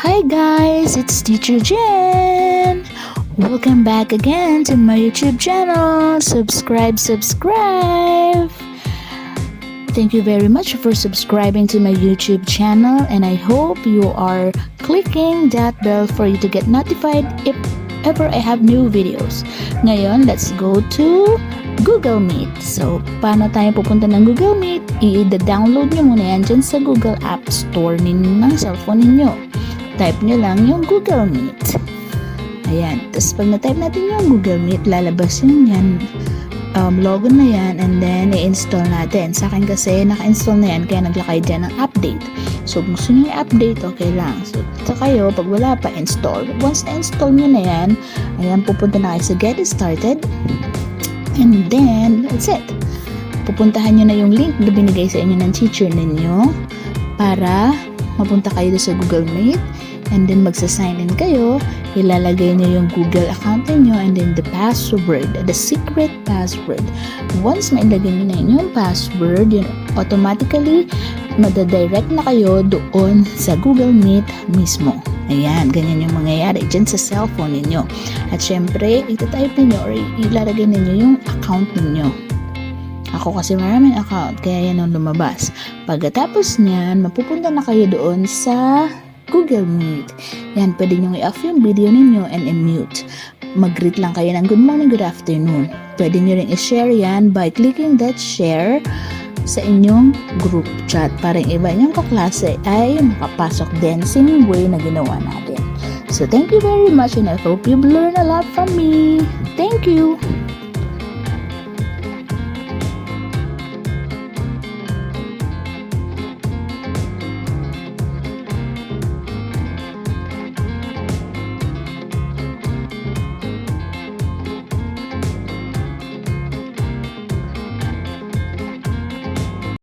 Hi guys, it's Teacher Jen. Welcome back again to my YouTube channel. Subscribe. Thank you very much for subscribing to my YouTube channel, and I hope you are clicking that bell for you to get notified if ever I have new videos. Ngayon, let's go to Google Meet. So, paano tayo pupunta ng Google Meet? I-download nyo muna yan dyan sa Google App Store ng cellphone ninyo. Type nyo lang yung Google Meet. Ayan. Tapos pag na-type natin yung Google Meet, lalabas yun yan. Logo na yan, and then i-install natin. Sa akin kasi naka-install na yan, kaya naglakay dyan ng update. So kung gusto nyo i-update, okay lang. So sa kayo, pag wala pa, install. Once na-install nyo na yan, ayan, pupunta na kayo sa Get Started, and then that's it. Pupuntahan nyo na yung link na binigay sa inyo ng teacher ninyo para mapunta kayo sa Google Meet, and then magsa-sign in kayo. Ilalagay nyo yung Google account niyo, and then the password, the secret password. Once mailagay nyo na yung password, yun automatically madadirect na kayo doon sa Google Meet mismo. Ayan, ganyan yung mangyayari dyan sa cellphone ninyo. At syempre, itatype niyo or ilalagay niyo yung account niyo. Ako kasi maraming account, kaya yan ang lumabas. Pagkatapos niyan, mapupunta na kayo doon sa Google Meet. Yan, pwede nyo i-off yung video ninyo and i-mute. Mag-greet lang kayo ng good morning, good afternoon. Pwede nyo rin i-share yan by clicking that share sa inyong group chat para yung iba nyong kaklase ay makapasok din same way na ginawa natin. So, thank you very much, and I hope you've learned a lot from me. Thank you!